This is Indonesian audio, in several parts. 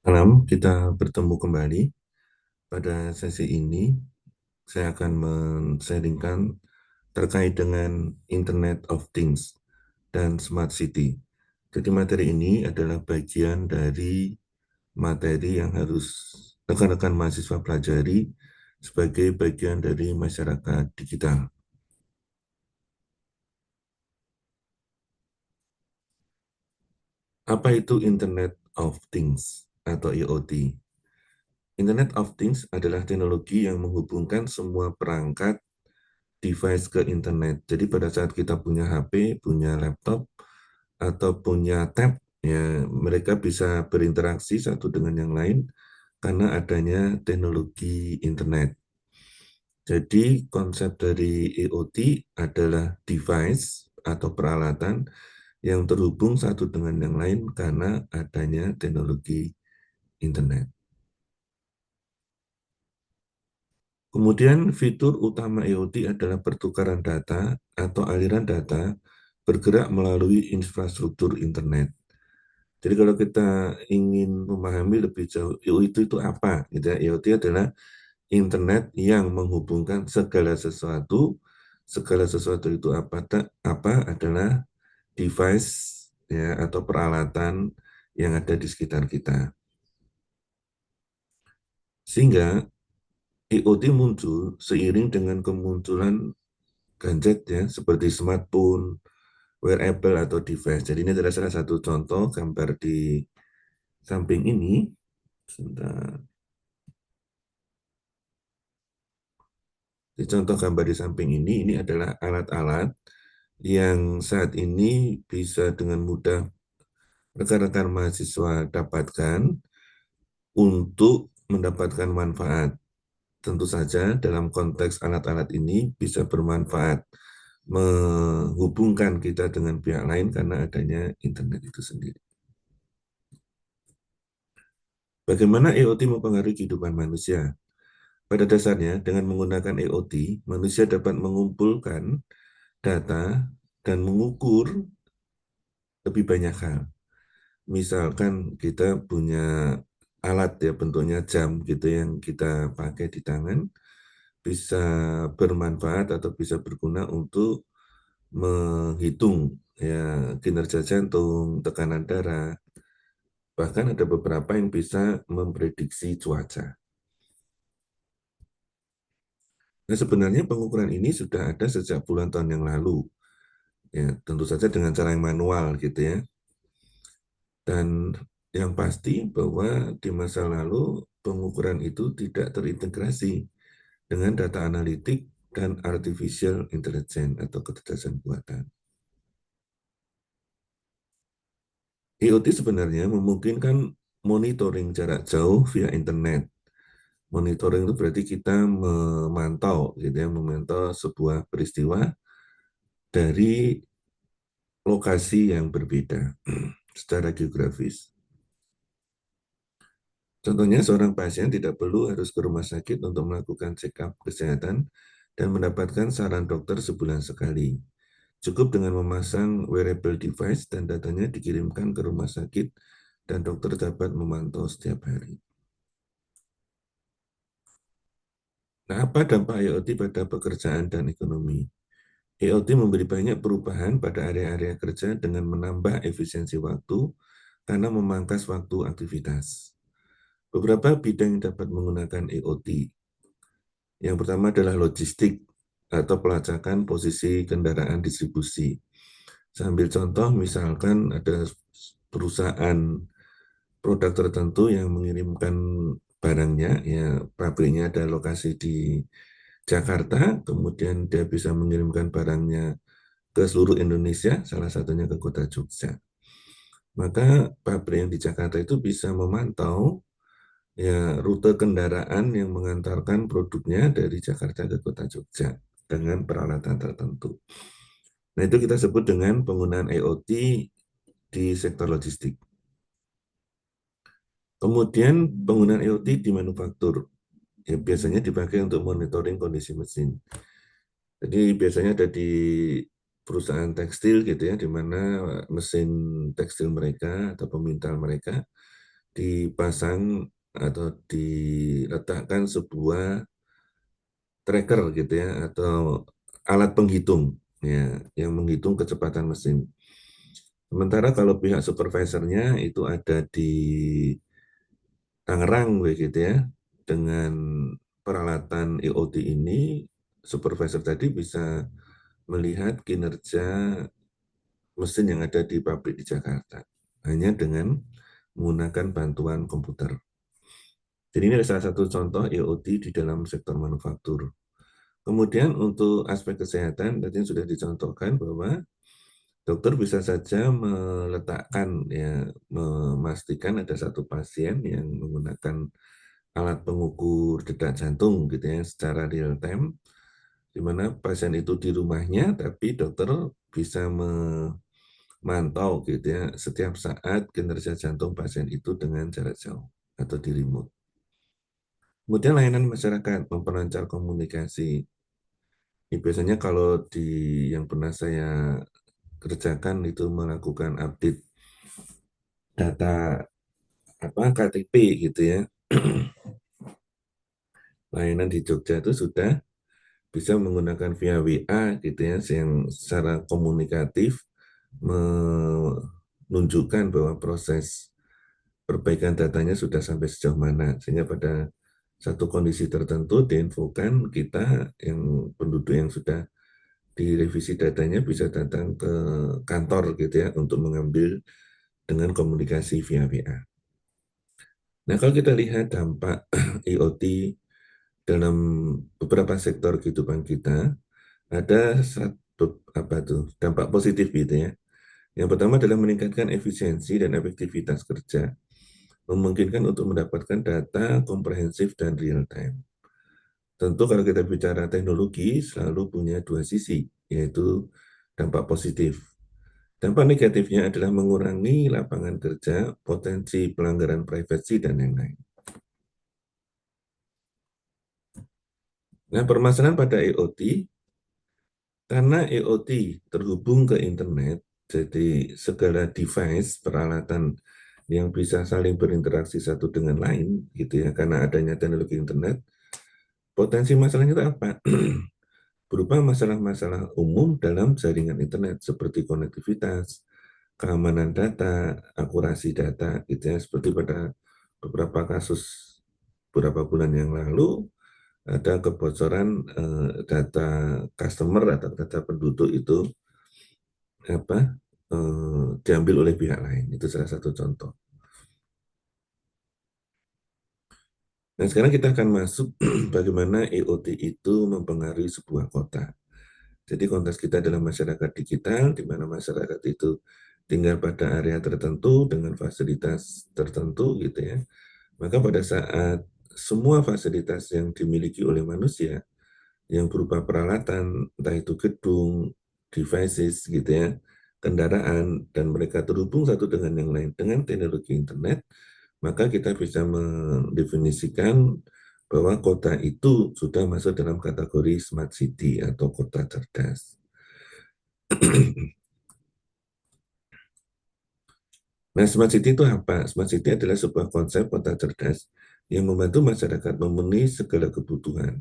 Malam, kita bertemu kembali. Pada sesi ini, saya akan men-sharingkan terkait dengan Internet of Things dan Smart City. Jadi materi ini adalah bagian dari materi yang harus rekan-rekan mahasiswa pelajari sebagai bagian dari masyarakat digital. Apa itu Internet of Things atau IoT? Internet of Things adalah teknologi yang menghubungkan semua perangkat device ke internet. Jadi pada saat kita punya HP, punya laptop, atau punya tab, ya mereka bisa berinteraksi satu dengan yang lain karena adanya teknologi internet. Jadi konsep dari IoT adalah device atau peralatan yang terhubung satu dengan yang lain karena adanya teknologi internet. Kemudian fitur utama IoT adalah pertukaran data atau aliran data bergerak melalui infrastruktur internet. Jadi kalau kita ingin memahami lebih jauh IoT itu apa, gitu ya. IoT adalah internet yang menghubungkan segala sesuatu. Segala sesuatu itu apa adalah device ya atau peralatan yang ada di sekitar kita. Sehingga IoT muncul seiring dengan kemunculan gadget ya seperti smartphone, wearable atau device. Jadi ini adalah salah satu contoh gambar di samping ini. Sebentar. Di contoh gambar di samping ini adalah alat-alat yang saat ini bisa dengan mudah rekan-rekan mahasiswa dapatkan untuk mendapatkan manfaat. Tentu saja dalam konteks alat-alat ini bisa bermanfaat menghubungkan kita dengan pihak lain karena adanya internet itu sendiri. Bagaimana IoT mempengaruhi kehidupan manusia? Pada dasarnya, dengan menggunakan IoT, manusia dapat mengumpulkan data dan mengukur lebih banyak hal. Misalkan kita punya alat ya bentuknya jam gitu yang kita pakai di tangan, bisa bermanfaat atau bisa berguna untuk menghitung ya kinerja jantung, tekanan darah, bahkan ada beberapa yang bisa memprediksi cuaca. Nah, sebenarnya pengukuran ini sudah ada sejak puluhan tahun yang lalu. Ya, tentu saja dengan cara yang manual gitu ya. Dan yang pasti bahwa di masa lalu pengukuran itu tidak terintegrasi dengan data analitik dan artificial intelligence atau kecerdasan buatan. IoT sebenarnya memungkinkan monitoring jarak jauh via internet. Monitoring itu berarti kita memantau, gitu ya, memantau sebuah peristiwa dari lokasi yang berbeda secara geografis. Contohnya, seorang pasien tidak perlu harus ke rumah sakit untuk melakukan check-up kesehatan dan mendapatkan saran dokter sebulan sekali. Cukup dengan memasang wearable device dan datanya dikirimkan ke rumah sakit dan dokter dapat memantau setiap hari. Nah, apa dampak IoT pada pekerjaan dan ekonomi? IoT memberi banyak perubahan pada area-area kerja dengan menambah efisiensi waktu karena memangkas waktu aktivitas. Beberapa bidang yang dapat menggunakan IoT. Yang pertama adalah logistik atau pelacakan posisi kendaraan distribusi. Saya ambil contoh, misalkan ada perusahaan produk tertentu yang mengirimkan barangnya, ya pabriknya ada lokasi di Jakarta, kemudian dia bisa mengirimkan barangnya ke seluruh Indonesia, salah satunya ke kota Jogja. Maka pabrik yang di Jakarta itu bisa memantau ya rute kendaraan yang mengantarkan produknya dari Jakarta ke kota Jogja dengan peralatan tertentu. Nah, itu kita sebut dengan penggunaan IoT di sektor logistik. Kemudian penggunaan IoT di manufaktur. Ya, biasanya dipakai untuk monitoring kondisi mesin. Jadi biasanya ada di perusahaan tekstil gitu ya, di mana mesin tekstil mereka atau pemintal mereka dipasang atau diletakkan sebuah tracker gitu ya, atau alat penghitung ya yang menghitung kecepatan mesin. Sementara kalau pihak supervisornya itu ada di Tangerang begitu ya, dengan peralatan EOT ini, supervisor tadi bisa melihat kinerja mesin yang ada di pabrik di Jakarta hanya dengan menggunakan bantuan komputer. Jadi ini adalah salah satu contoh EOT di dalam sektor manufaktur. Kemudian untuk aspek kesehatan, tadi sudah dicontohkan bahwa dokter bisa saja meletakkan, ya, memastikan ada satu pasien yang menggunakan alat pengukur detak jantung gitu ya secara real time, di mana pasien itu di rumahnya, tapi dokter bisa memantau gitu ya setiap saat kinerja jantung pasien itu dengan jarak jauh atau di remote. Kemudian layanan masyarakat memperlancar komunikasi. Ini biasanya kalau di yang pernah saya kerjakan itu melakukan update data apa KTP gitu ya. Layanan di Jogja itu sudah bisa menggunakan via WA gitu ya, yang secara komunikatif menunjukkan bahwa proses perbaikan datanya sudah sampai sejauh mana, sehingga pada satu kondisi tertentu diinfokan kita yang penduduk yang sudah direvisi datanya bisa datang ke kantor gitu ya untuk mengambil dengan komunikasi via WA. Nah, kalau kita lihat dampak IoT dalam beberapa sektor kehidupan kita, ada satu apa tuh dampak positif gitu ya. Yang pertama adalah meningkatkan efisiensi dan efektivitas kerja, memungkinkan untuk mendapatkan data komprehensif dan real time. Tentu kalau kita bicara teknologi selalu punya dua sisi, yaitu dampak positif. Dampak negatifnya adalah mengurangi lapangan kerja, potensi pelanggaran privasi, dan yang lain. Nah, permasalahan pada IoT, karena IoT terhubung ke internet, jadi segala device, peralatan yang bisa saling berinteraksi satu dengan lain, gitu ya, karena adanya teknologi internet, potensi masalahnya itu apa? Berupa masalah-masalah umum dalam jaringan internet, seperti konektivitas, keamanan data, akurasi data, gitu ya, seperti pada beberapa kasus beberapa bulan yang lalu, ada kebocoran data customer atau data penduduk itu apa diambil oleh pihak lain. Itu salah satu contoh. Nah, sekarang kita akan masuk bagaimana IoT itu mempengaruhi sebuah kota. Jadi konteks kita adalah masyarakat digital, di mana masyarakat itu tinggal pada area tertentu dengan fasilitas tertentu gitu ya. Maka pada saat semua fasilitas yang dimiliki oleh manusia yang berupa peralatan, entah itu gedung, devices gitu ya, kendaraan, dan mereka terhubung satu dengan yang lain dengan teknologi internet, maka kita bisa mendefinisikan bahwa kota itu sudah masuk dalam kategori smart city atau kota cerdas. Nah, smart city itu apa? Smart city adalah sebuah konsep kota cerdas yang membantu masyarakat memenuhi segala kebutuhan,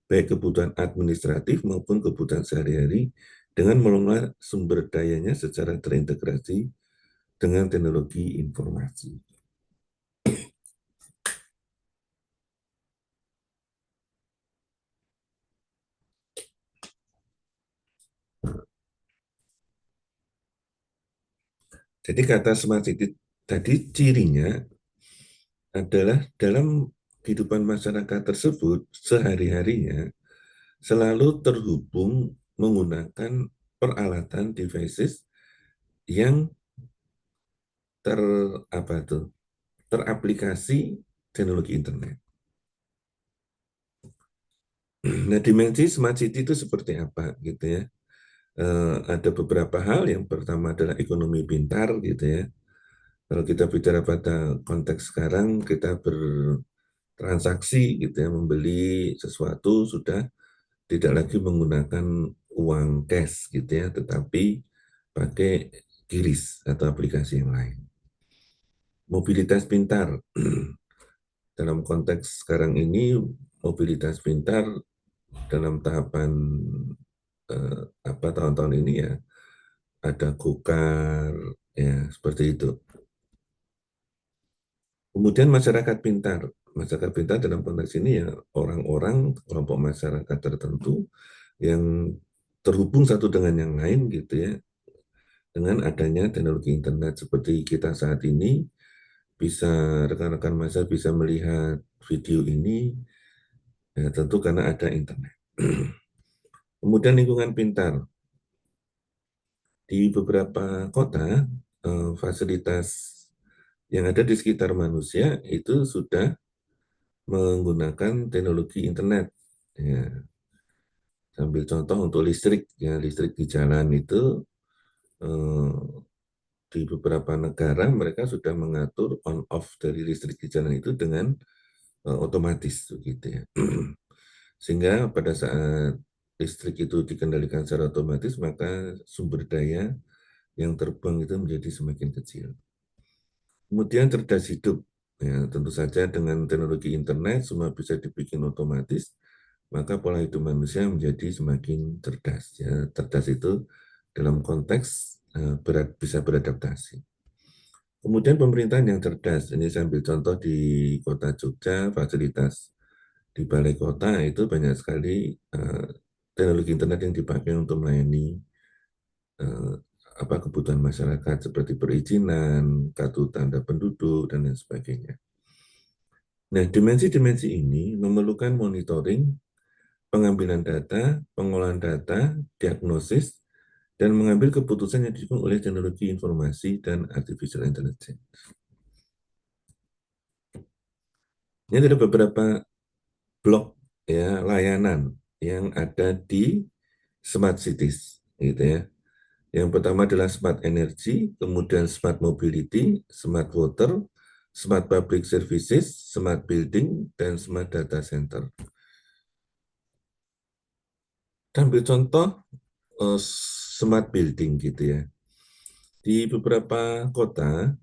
baik kebutuhan administratif maupun kebutuhan sehari-hari, dengan mengelola sumber dayanya secara terintegrasi dengan teknologi informasi. Jadi kata smart city tadi cirinya adalah dalam kehidupan masyarakat tersebut sehari-harinya selalu terhubung menggunakan peralatan devices yang ter apa tuh teraplikasi teknologi internet. Nah, dimensi smart city itu seperti apa gitu ya? Ada beberapa hal. Yang pertama adalah ekonomi pintar gitu ya. Kalau kita bicara pada konteks sekarang, kita bertransaksi gitu ya, membeli sesuatu sudah tidak lagi menggunakan uang cash gitu ya, tetapi pakai QRIS atau aplikasi yang lain. Mobilitas pintar. Dalam konteks sekarang ini, mobilitas pintar dalam tahapan tahun-tahun ini ya, ada Gokar, ya seperti itu. Kemudian masyarakat pintar. Masyarakat pintar dalam konteks ini ya orang-orang, kelompok masyarakat tertentu yang terhubung satu dengan yang lain gitu ya, dengan adanya teknologi internet seperti kita saat ini, bisa rekan-rekan massa bisa melihat video ini ya, tentu karena ada internet. Kemudian lingkungan pintar. Di beberapa kota, fasilitas yang ada di sekitar manusia itu sudah menggunakan teknologi internet. Ya, sambil contoh untuk listrik, ya listrik di jalan itu eh, di beberapa negara mereka sudah mengatur on off dari listrik di jalan itu dengan otomatis, gitu ya. Sehingga pada saat listrik itu dikendalikan secara otomatis, maka sumber daya yang terbang itu menjadi semakin kecil. Kemudian cerdas hidup, ya tentu saja dengan teknologi internet semua bisa dibikin otomatis, maka pola hidup manusia menjadi semakin cerdas. Ya, cerdas itu dalam konteks bisa beradaptasi. Kemudian pemerintahan yang cerdas, ini saya ambil contoh di kota Jogja, fasilitas di balai kota itu banyak sekali teknologi internet yang dipakai untuk melayani eh, kebutuhan masyarakat seperti perizinan, kartu tanda penduduk, dan lain sebagainya. Nah, dimensi-dimensi ini memerlukan monitoring, pengambilan data, pengolahan data, diagnosis, dan mengambil keputusan yang didukung oleh teknologi informasi dan artificial intelligence. Ini ada beberapa blok ya layanan yang ada di smart cities, gitu ya. Yang pertama adalah smart energy, kemudian smart mobility, smart water, smart public services, smart building, dan smart data center. Kita ambil contoh smart building gitu ya. Di beberapa kota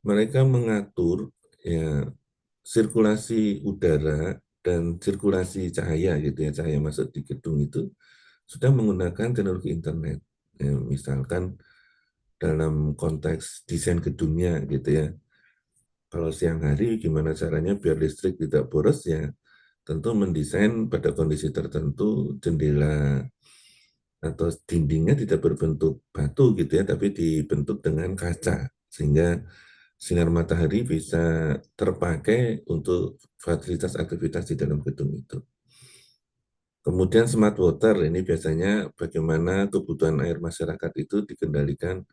mereka mengatur ya sirkulasi udara dan sirkulasi cahaya gitu ya, cahaya masuk di gedung itu sudah menggunakan teknologi internet. Ya, misalkan dalam konteks desain gedungnya gitu ya. Kalau siang hari gimana caranya biar listrik tidak boros ya tentu mendesain pada kondisi tertentu jendela atau dindingnya tidak berbentuk batu gitu ya, tapi dibentuk dengan kaca sehingga sinar matahari bisa terpakai untuk fasilitas aktivitas di dalam gedung itu. Kemudian smart water ini biasanya bagaimana kebutuhan air masyarakat itu dikendalikan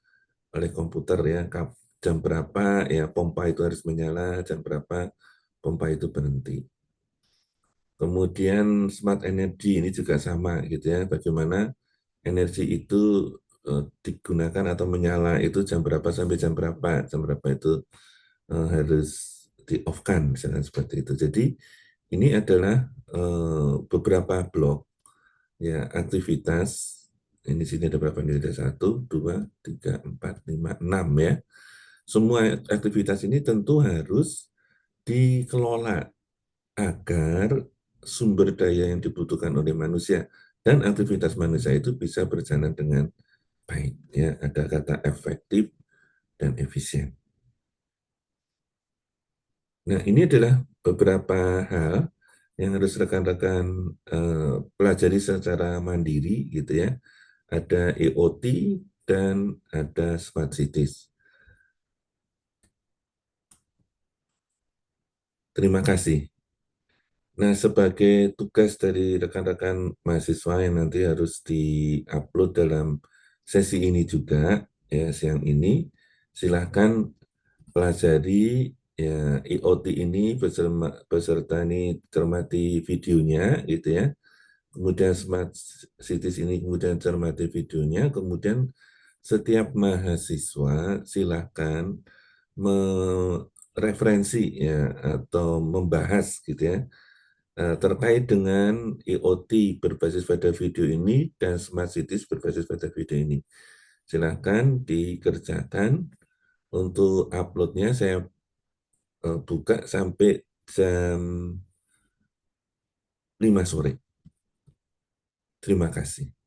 oleh komputer ya, jam berapa ya pompa itu harus menyala, jam berapa pompa itu berhenti. Kemudian smart energy ini juga sama gitu ya, bagaimana energi itu digunakan atau menyala itu jam berapa sampai jam berapa itu harus di off kan, misalnya seperti itu. Jadi ini adalah beberapa blok ya aktivitas. Ini sini ada berapa nih? Ada 1, 2, 3, 4, 5, 6 ya. Semua aktivitas ini tentu harus dikelola agar sumber daya yang dibutuhkan oleh manusia dan aktivitas manusia itu bisa berjalan dengan baik. Ya, ada kata efektif dan efisien. Nah, ini adalah beberapa hal yang harus rekan-rekan pelajari secara mandiri, gitu ya. Ada IoT dan ada smart cities. Terima kasih. Nah, sebagai tugas dari rekan-rekan mahasiswa yang nanti harus di-upload dalam sesi ini juga, ya siang ini, silahkan pelajari ya IoT ini beserta ini cermati videonya, gitu ya. Kemudian smart cities ini kemudian cermati videonya, kemudian setiap mahasiswa silahkan mereferensi ya atau membahas gitu ya terkait dengan IoT berbasis pada video ini dan smart cities berbasis pada video ini. Silahkan dikerjakan Untuk uploadnya saya buka sampai jam 5 sore. Terima kasih.